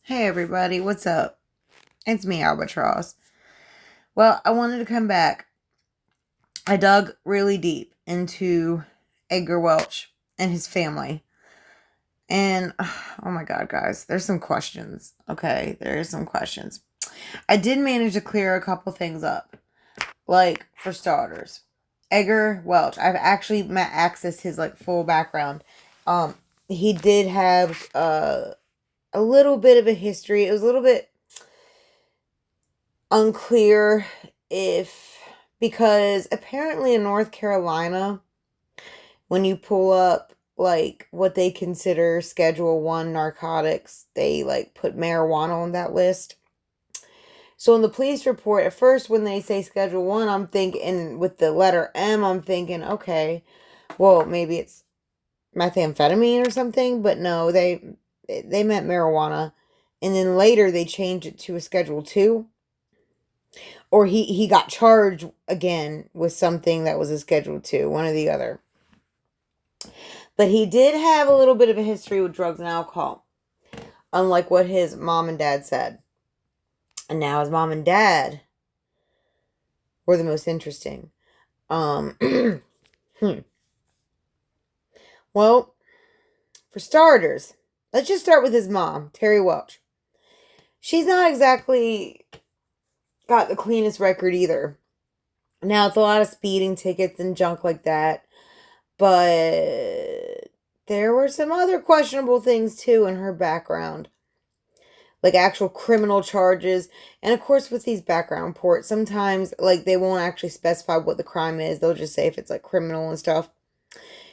Hey everybody, what's up? It's me, Albatross. Well, I wanted to come back. I dug really deep into Edgar Welch and his family. And oh my god, guys, there's some questions. Okay, there's some questions. I did manage to clear a couple things up. Like, for starters, Edgar Welch. I've actually accessed his full background. Um, he did have a little bit of a history. It was a little bit unclear if because apparently in North Carolina, when you pull up what they consider Schedule 1 narcotics, they put marijuana on that list. So in the police report, at first when they say Schedule 1, I'm thinking with the letter M, I'm thinking, okay, well, maybe it's methamphetamine or something, but no, they meant marijuana. And then later they changed it to a Schedule 2, or he got charged again with something that was a Schedule 2, one or the other. But he did have a little bit of a history with drugs and alcohol, unlike what his mom and dad said. And now his mom and dad were the most interesting. Hmm. Well, for starters, let's just start with his mom, Terri Welch. She's not exactly got the cleanest record either. Now, it's a lot of speeding tickets and junk like that, but there were some other questionable things too in her background, like actual criminal charges. And of course, with these background reports, sometimes they won't actually specify what the crime is. They'll just say if it's criminal and stuff.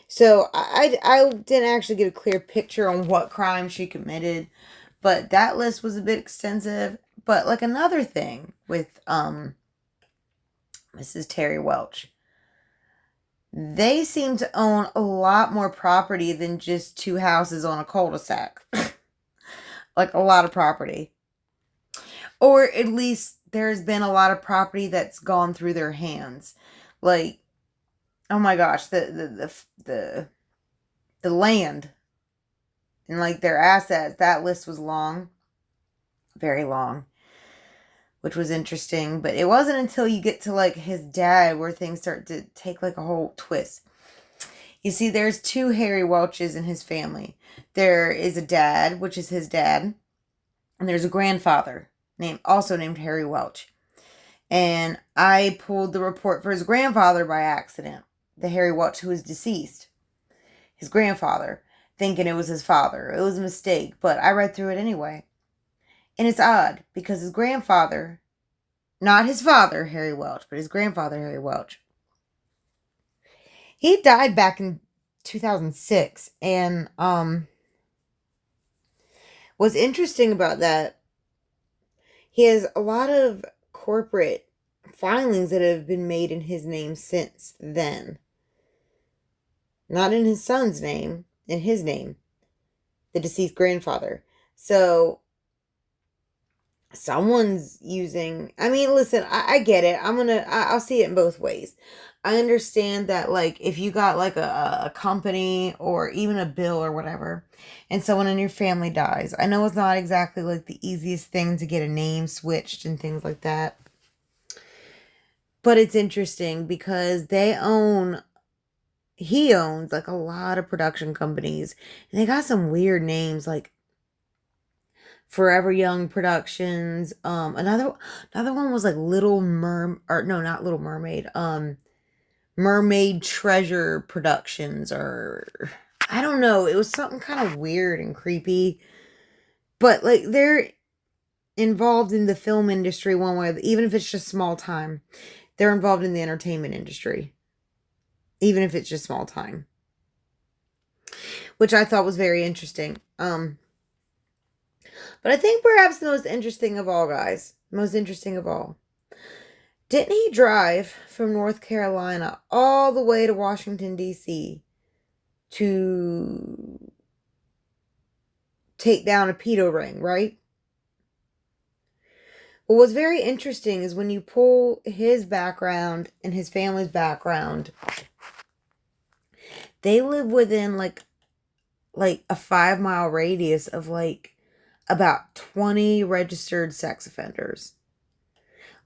So I didn't actually get a clear picture on what crime she committed, but that list was a bit extensive. But another thing with Mrs. Terri Welch, they seem to own a lot more property than just two houses on a cul-de-sac. A lot of property. Or at least there's been a lot of property that's gone through their hands. Like, oh my gosh, the land and their assets, that list was long. Very long. Which was interesting, but it wasn't until you get to his dad where things start to take a whole twist. You see, there's two Harry Welches in his family. There is a dad, which is his dad, and there's a grandfather also named Harry Welch. And I pulled the report for his grandfather by accident, the Harry Welch who is deceased. His grandfather, thinking it was his father. It was a mistake, but I read through it anyway. And it's odd because his grandfather, not his father, Harry Welch, but his grandfather, Harry Welch, he died back in 2006. And what's interesting about that, he has a lot of corporate filings that have been made in his name since then. Not in his son's name, in his name, the deceased grandfather. So someone's using, I mean, listen, I get it. I'll see it in both ways. I understand that if you got a company or even a bill or whatever, and someone in your family dies, I know it's not exactly the easiest thing to get a name switched and things like that, but it's interesting because he owns a lot of production companies, and they got some weird names like Forever Young Productions. Another one was Little or no, not Little Mermaid. Mermaid Treasure Productions, or I don't know. It was something kind of weird and creepy. But they're involved in the film industry one way, even if it's just small time. They're involved in the entertainment industry, even if it's just small time, which I thought was very interesting. But I think perhaps the most interesting of all, guys, most interesting of all, didn't he drive from North Carolina all the way to Washington, D.C. to take down a pedo ring, right? Well, what's very interesting is when you pull his background and his family's background, they live within a 5-mile radius of about 20 registered sex offenders.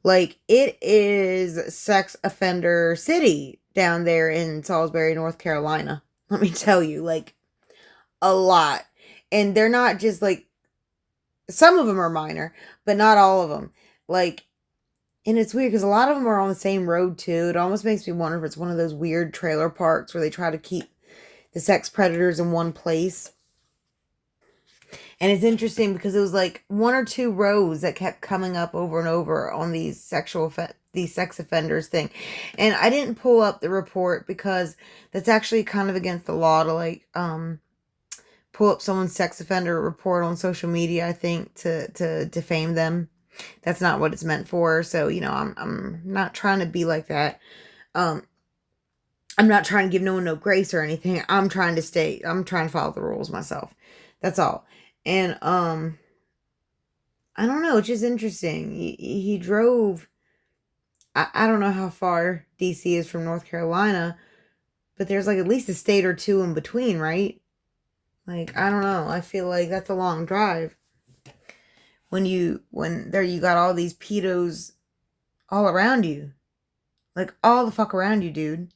Like, it is sex offender city down there in Salisbury, North Carolina. Let me tell you, like, a lot. And they're not just like, some of them are minor, but not all of them. Like, and it's weird because a lot of them are on the same road too. It almost makes me wonder if it's one of those weird trailer parks where they try to keep the sex predators in one place. And it's interesting because it was like one or two rows that kept coming up over and over on these these sex offenders thing. And I didn't pull up the report because that's actually kind of against the law to like pull up someone's sex offender report on social media, I think, to defame them. That's not what it's meant for. So, you know, I'm not trying to be like that. I'm not trying to give no one no grace or anything. I'm trying to follow the rules myself. That's all. And I don't know, it's just interesting. He drove, I don't know how far DC is from North Carolina, but there's like at least a state or two in between, right? Like, I don't know. I feel like that's a long drive. When there you got all these pedos all around you. Like, all the fuck around you, dude.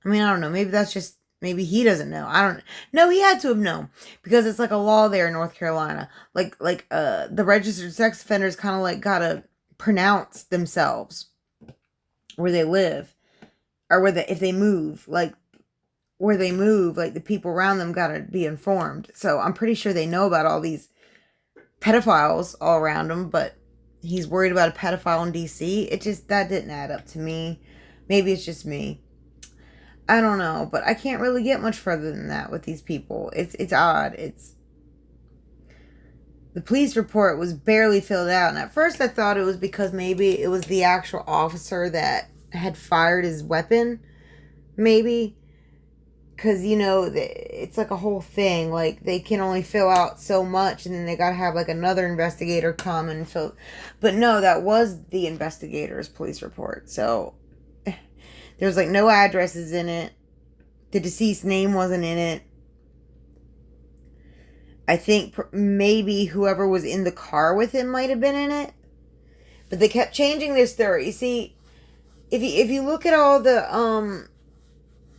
I mean, I don't know. Maybe he doesn't know. I don't know. He had to have known because it's like a law there in North Carolina. Like the registered sex offenders kind of like gotta pronounce themselves where they live or if they move, like where they move, like the people around them gotta be informed. So I'm pretty sure they know about all these pedophiles all around him, but he's worried about a pedophile in DC. That didn't add up to me. Maybe it's just me. I don't know, but I can't really get much further than that with these people. It's odd. The police report was barely filled out, and at first I thought it was because maybe it was the actual officer that had fired his weapon. Maybe. Because, you know, it's like a whole thing. Like, they can only fill out so much, and then they gotta have, like, another investigator come and fill... But no, that was the investigator's police report. So, there's, like, no addresses in it. The deceased name wasn't in it. I think maybe whoever was in the car with him might have been in it. But they kept changing their story. You see, if you look at all the,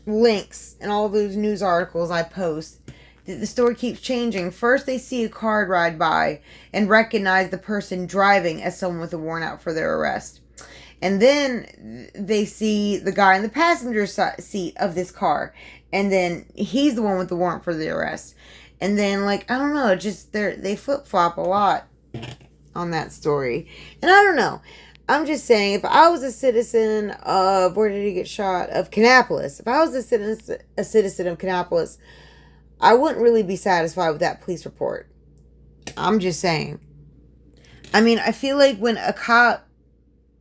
links and all those news articles I post, the story keeps changing. First they see a car ride by and recognize the person driving as someone with a warrant out for their arrest, and then they see the guy in the passenger seat of this car, and then he's the one with the warrant for the arrest. And then, like, I don't know, just they flip-flop a lot on that story. And I don't know, I'm just saying, if I was a citizen of, where did he get shot? Of Kannapolis. If I was a citizen of Kannapolis, I wouldn't really be satisfied with that police report. I'm just saying. I mean, I feel like when a cop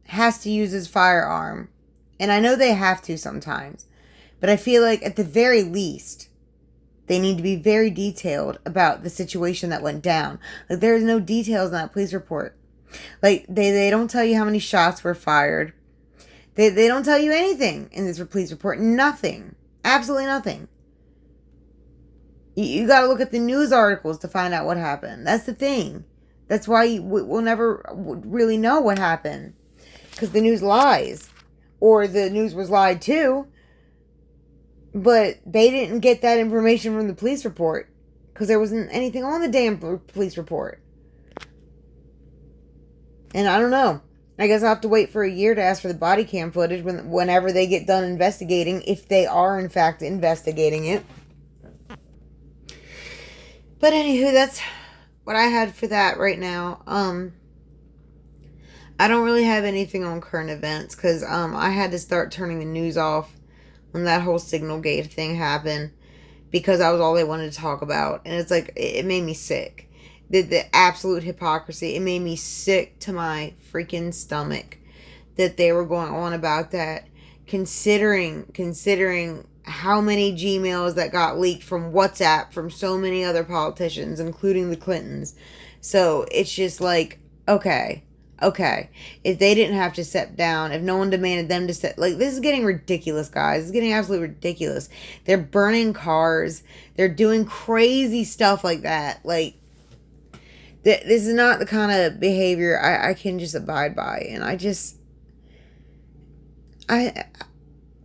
has to use his firearm, and I know they have to sometimes, but I feel like at the very least, they need to be very detailed about the situation that went down. Like, there's no details in that police report. Like, they don't tell you how many shots were fired. They don't tell you anything in this police report. Nothing. Absolutely nothing. You got to look at the news articles to find out what happened. That's the thing. That's why we'll never really know what happened. Because the news lies. Or the news was lied to. But they didn't get that information from the police report. Because there wasn't anything on the damn police report. And I don't know. I guess I'll have to wait for a year to ask for the body cam footage whenever they get done investigating, if they are in fact investigating it. But anywho, that's what I had for that right now. I don't really have anything on current events because I had to start turning the news off when that whole Signalgate thing happened because that was all they wanted to talk about. And it's like, it made me sick. The absolute hypocrisy. It made me sick to my freaking stomach that they were going on about that, considering how many Gmails that got leaked from WhatsApp from so many other politicians, including the Clintons. So it's just like, okay. If they didn't have to step down, if no one demanded them to step, like, this is getting ridiculous, guys. It's getting absolutely ridiculous. They're burning cars. They're doing crazy stuff like that. Like, This is not the kind of behavior I can just abide by. And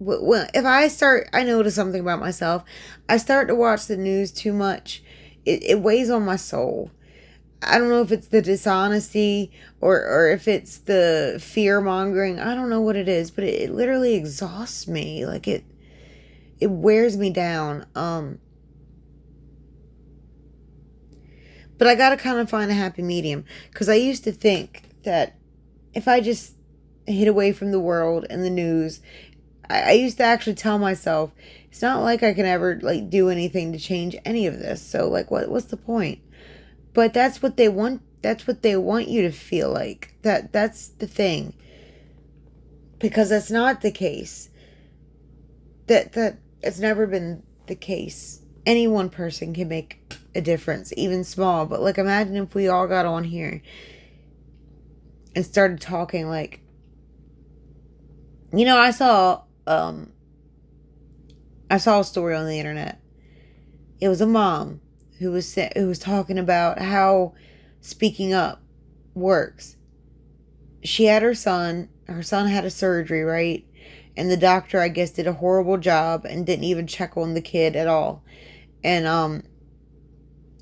well, if I notice something about myself. I start to watch the news too much. It weighs on my soul. I don't know if it's the dishonesty or if it's the fear mongering. I don't know what it is, but it literally exhausts me. Like it wears me down. But I gotta kind of find a happy medium, because I used to think that if I just hid away from the world and the news, I used to actually tell myself it's not like I can ever like do anything to change any of this. So like, what's the point? But that's what they want. That's what they want you to feel like. That's the thing. Because that's not the case. That it's never been the case. Any one person can make a difference, even small. But like, imagine if we all got on here and started talking like, I saw a story on the internet. It was a mom who was talking about how speaking up works. She had her son had a surgery, right? And the doctor, I guess, did a horrible job and didn't even check on the kid at all. And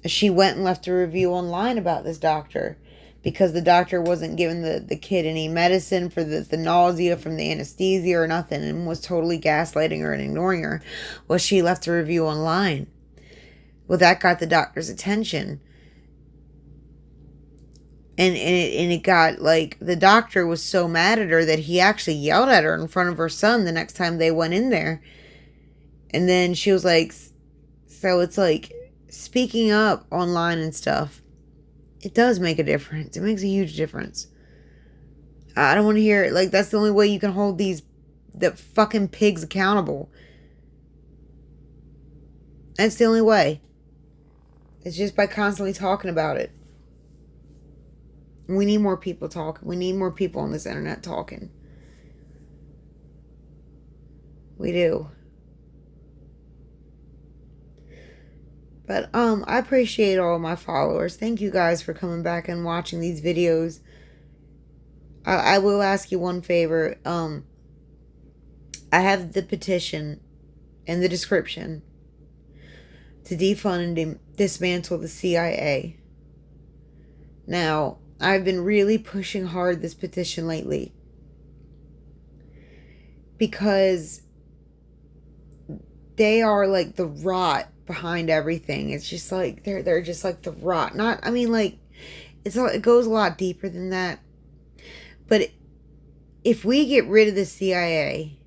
she went and left a review online about this doctor, because the doctor wasn't giving the kid any medicine for the nausea from the anesthesia or nothing, and was totally gaslighting her and ignoring her. Well, she left a review online. Well, that got the doctor's attention. And it got, like, the doctor was so mad at her that he actually yelled at her in front of her son the next time they went in there. And then she was like, so it's like, speaking up online and stuff, it does make a difference. It makes a huge difference. I don't want to hear it. Like, that's the only way you can hold the fucking pigs accountable. That's the only way. It's just by constantly talking about it. We need more people talking. We need more people on this internet talking. We do. But I appreciate all of my followers. Thank you guys for coming back and watching these videos. I will ask you one favor. I have the petition in the description to defund and dismantle the CIA. Now, I've been really pushing hard this petition lately, because they are like the rot behind everything. It's just like they're just like the rot. Not, I mean, like, it goes a lot deeper than that. But if we get rid of the CIA,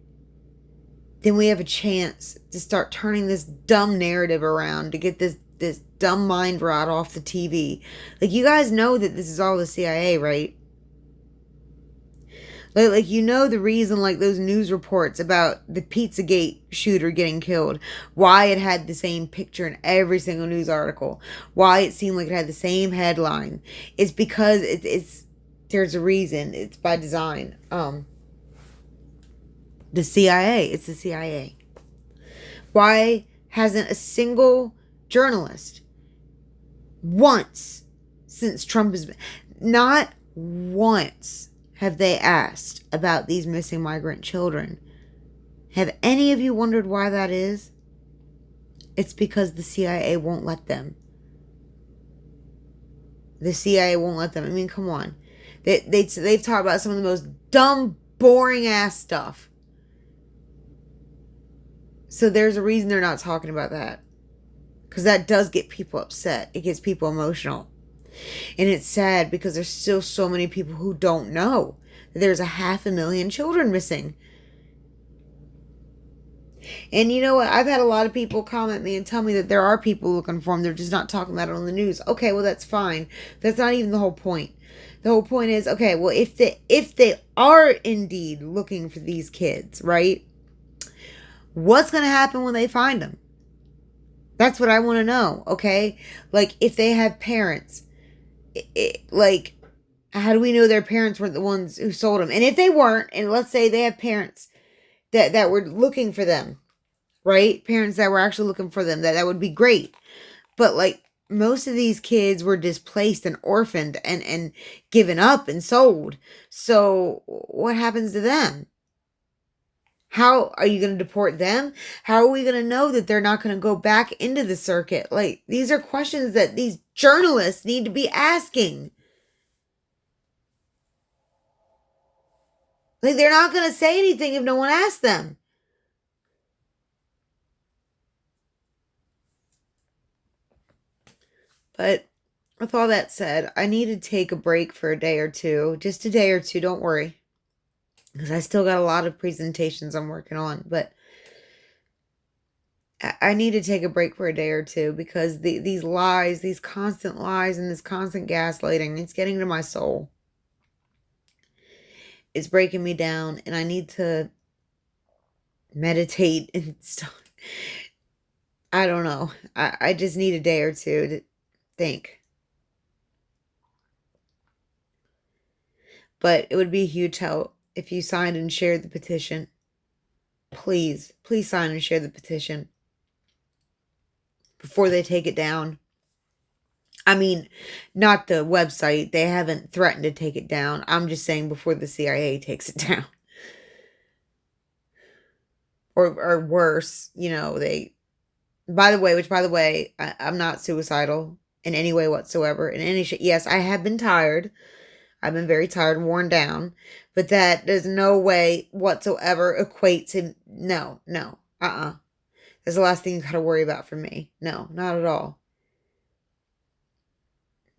then we have a chance to start turning this dumb narrative around, to get this dumb mind rot off the TV. Like, you guys know that this is all the CIA, right? Like the reason, like, those news reports about the Pizzagate shooter getting killed, why it had the same picture in every single news article, why it seemed like it had the same headline. It's because there's a reason. It's by design. The CIA. It's the CIA. Why hasn't a single journalist once since Trump has been, not once have they asked about these missing migrant children? Have any of you wondered why that is? It's because the CIA won't let them. The CIA won't let them. I mean, come on. They've talked about some of the most dumb, boring ass stuff. So there's a reason they're not talking about that. Because that does get people upset. It gets people emotional. And it's sad, because there's still so many people who don't know that there's 500,000 children missing. And you know what? I've had a lot of people comment me and tell me that there are people looking for them. They're just not talking about it on the news. Okay, well, that's fine. That's not even the whole point. The whole point is, okay, well, if they are indeed looking for these kids, right? What's going to happen when they find them? That's what I want to know, okay? Like, if they have parents, like, how do we know their parents weren't the ones who sold them? And if they weren't, and let's say they have parents that were looking for them, right? Parents that were actually looking for them, that would be great. But, like, most of these kids were displaced and orphaned and given up and sold. So what happens to them? How are you going to deport them? How are we going to know that they're not going to go back into the circuit? Like, these are questions that these journalists need to be asking. Like, they're not going to say anything if no one asks them. But with all that said, I need to take a break for a day or two. Just a day or two, don't worry. Because I still got a lot of presentations I'm working on. But I need to take a break for a day or two because these lies, these constant lies and this constant gaslighting, it's getting to my soul. It's breaking me down and I need to meditate and stuff. I don't know. I just need a day or two to think. But it would be a huge help if you signed and shared the petition. Please, please sign and share the petition before they take it down. I mean, not the website. They haven't threatened to take it down. I'm just saying before the CIA takes it down. Or worse, they, by the way, I'm not suicidal in any way whatsoever. In any yes, I have been tired. I've been very tired and worn down, but that does no way whatsoever equate to, no. That's the last thing you gotta worry about for me. No, not at all.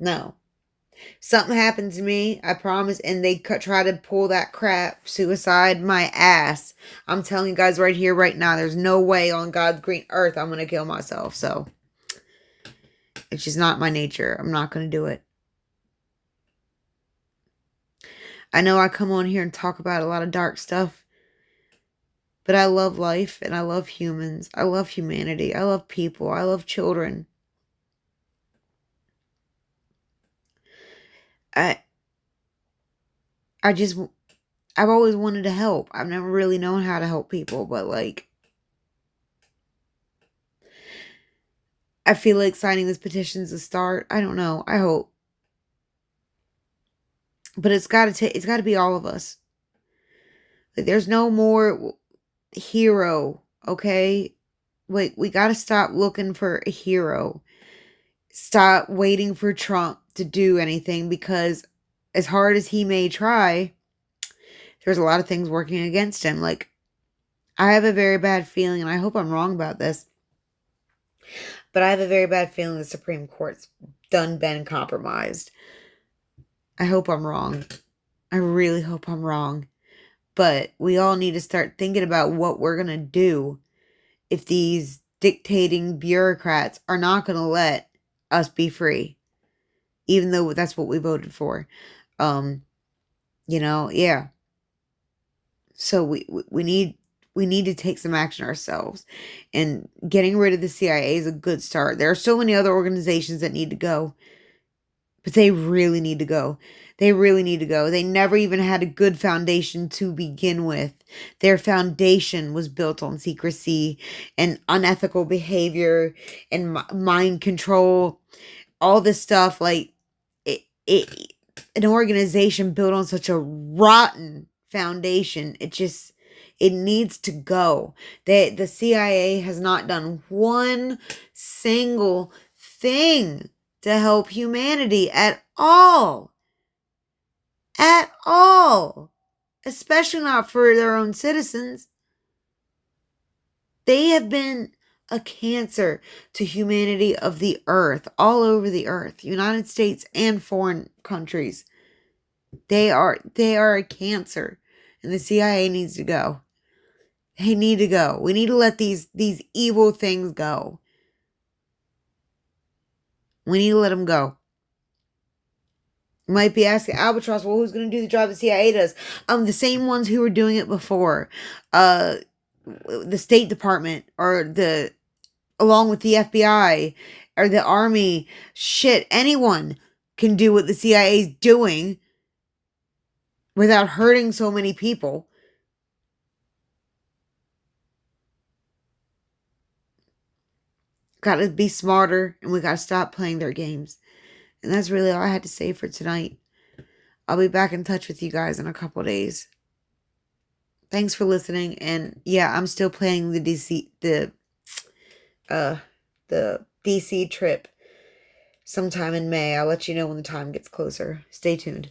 No. Something happened to me, I promise, and they try to pull that crap, suicide, my ass. I'm telling you guys right here, right now, there's no way on God's green earth I'm gonna kill myself, so. It's just not my nature. I'm not gonna do it. I know I come on here and talk about a lot of dark stuff, but I love life and I love humans. I love humanity. I love people. I love children. I just, I've always wanted to help. I've never really known how to help people, but like, I feel like signing this petition's a start. I don't know. I hope. But it's got to be all of us. Like, there's no more hero, okay? Like, we got to stop looking for a hero. Stop waiting for Trump to do anything, because as hard as he may try, there's a lot of things working against him. Like, I have a very bad feeling, and I hope I'm wrong about this, but I have a very bad feeling the Supreme Court's been compromised. I hope I'm wrong. I really hope I'm wrong. But we all need to start thinking about what we're going to do if these dictating bureaucrats are not going to let us be free, even though that's what we voted for. Yeah. So we need to take some action ourselves, and getting rid of the CIA is a good start. There are so many other organizations that need to go, but they really need to go. They really need to go. They never even had a good foundation to begin with. Their foundation was built on secrecy and unethical behavior and mind control. All this stuff, like, an organization built on such a rotten foundation, it needs to go. The CIA has not done one single thing to help humanity at all. At all. Especially not for their own citizens. They have been a cancer to humanity of the earth, all over the earth, United States and foreign countries. They are a cancer, and the CIA needs to go. They need to go. We need to let these evil things go. We need to let them go. You might be asking, Albatross, well, who's going to do the job the CIA does? The same ones who were doing it before. The State Department, or along with the FBI or the Army. Shit, anyone can do what the CIA is doing without hurting so many people. got to be smarter, and we got to stop playing their games. And that's really all I had to say for tonight. I'll be back in touch with you guys in a couple days. Thanks for listening. And yeah, I'm still planning uh the DC trip sometime in May. I'll let you know when the time gets closer. Stay tuned.